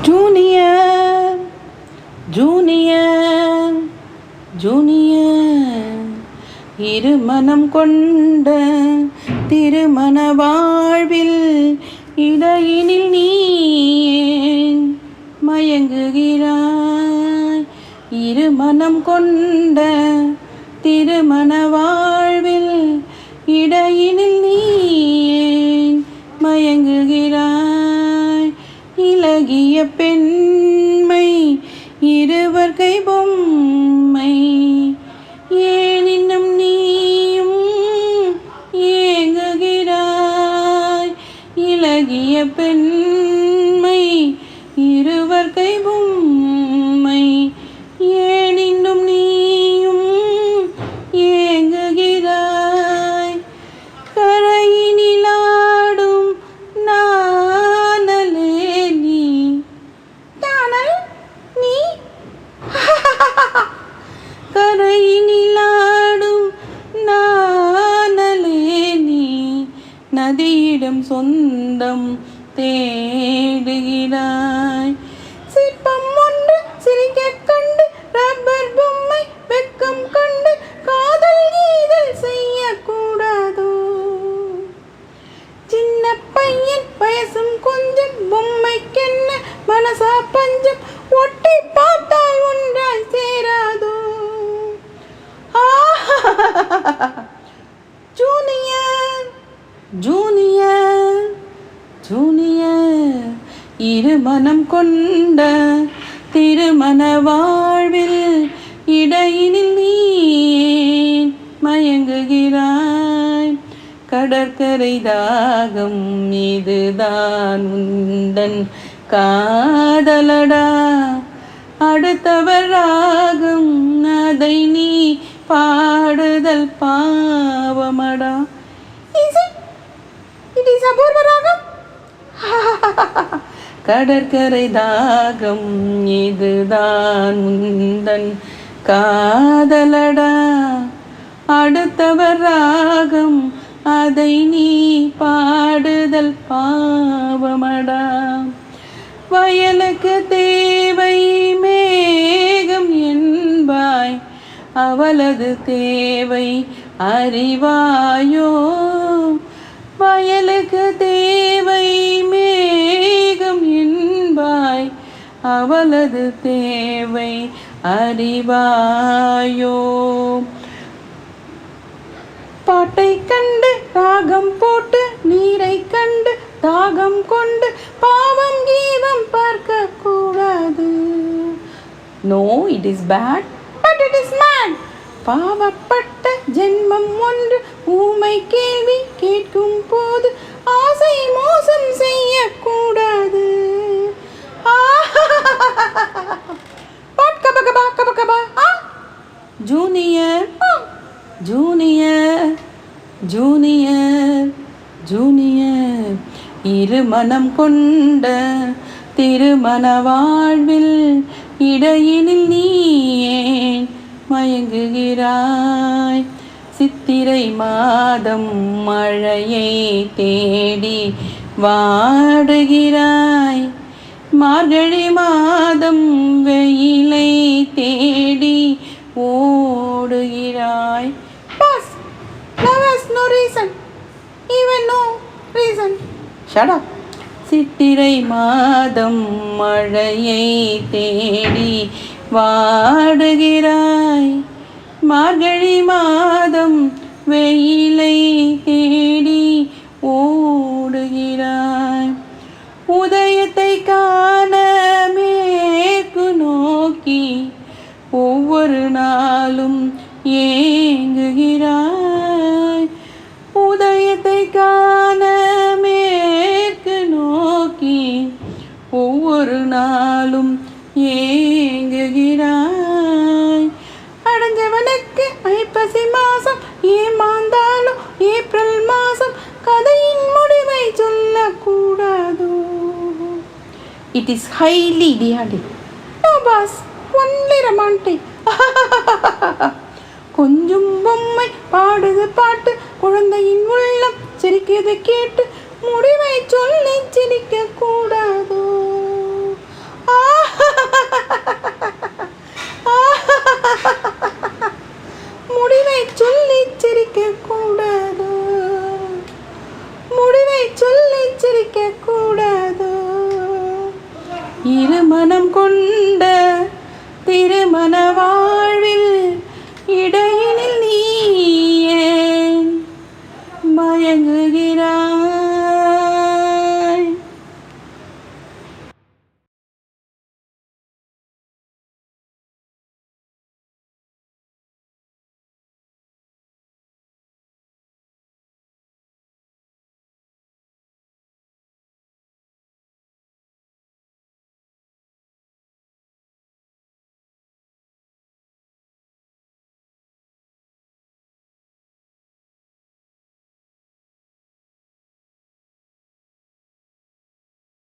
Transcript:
Junior junior junior இருமனம் கொண்ட திருமண வாழ்வில் இடையினில் நீ ஏன் மயங்குகிறாய்? இருமனம் கொண்ட திருமண வாழ்வில் இடையினில் நீ ஏன் மயங்குகிறாய்? இலகிய பெண்மை இருவர் கை பொம்மை, ஏன் இன்னும் நீயும் ஏங்குகிறாய்? இலகிய பெண்மை இருவர் கை பொம்மை, ஏன் இன்னும் நீயும் ஏங்குகிறாய்? கரையினிலாடும் நானலே நீ. தானல் நீ? கரையினிலாடும் நானலே நீ, நதியிடம் சொந்தம் தேடுகிறாய். சிற்பம் ஒன்று சிரிக்க கண்டு ரப்பர் பொம்மை வெக்கம் கண்டு காதல் கீதல் செய்யக்கூடாதோ? சின்ன பையன் வயசும் கொஞ்சம், பொம்மைக்கென்ன மனசா பஞ்சம், ஒட்டி பார்த்தால் ஒன்றாய் சேராதோ? ஜூனியர் ஜூனியர் ஜூனியர் இருமனம் கொண்ட திருமண வாழ்வில் இடையினில் நீ ஏன் மயங்குகிறாய்? கடற்கரை தாகம் இதுதான் உந்தன் காதலடா, அடுத்தவர் ராகம் அதை நீ பாடுதல் பாவமடா. கடற்கரை தாகம் இதுதான் உந்தன் காதலடா, அடுத்தவர் ராகம் அதை நீ பாடுதல் பாவமடா. வயலுக்கு தேவை மேகம் என்பாய், அவளது தேவை அறிவாயோ? வயலுக்கு தேவை மேகம் என்பாய், அவளது தேவை அறிவாயோ? பாட்டை கண்டு ராகம் போட்டு நீரை கண்டு தாகம் கொண்டு பாவம் கீதம் பார்க்க கூடாது. No, it is bad, but it is mad. பாவப்பட்ட ஜென்மம் ஒன்று ஊமை கேள்வி கேட்கும் போது ஆசை மோசம் செய்யக்கூடாது. ஜூனியர் ஜூனியர் ஜூனியர் ஜூனியர் இருமனம் கொண்ட திருமண வாழ்வில் இடையினில் நீ ஏன் மயங்குகிறாய்? சித்திரை மாதம் மழையை தேடி வாடுகிறாய், மார்கழி மாதம் வெயிலை தேடி ஓடுகிறாய். Boss, there was no reason, even no reason. Shut up. சித்திரை மாதம் மழையை தேடி வாடுகிறாய், மார்கழி மாதம் வெயிலை தேடி ஓடுகிறாய். உதயத்தை காண மேற்கு நோக்கி ஒவ்வொரு நாளும் ஏங்குகிறாய். உதயத்தை காண மேற்கு நோக்கி ஒவ்வொரு நாளும் ஏங்குகிறாய். அடைஞ்சவனுக்கு ஐப்பசி மாசம் ஏமாந்தாலும் ஏப்ரல் மாசம் கதையின் முடிவை சொல்லக்கூடாதோ? It is highly idiotic. No boss, only romantic. கொஞ்சம் பொம்மை பாடுது பாட்டு, குழந்தையின் உள்ளம் சிரிக்கிறது கேட்டு முடிவை சொல்லி சிரிக்க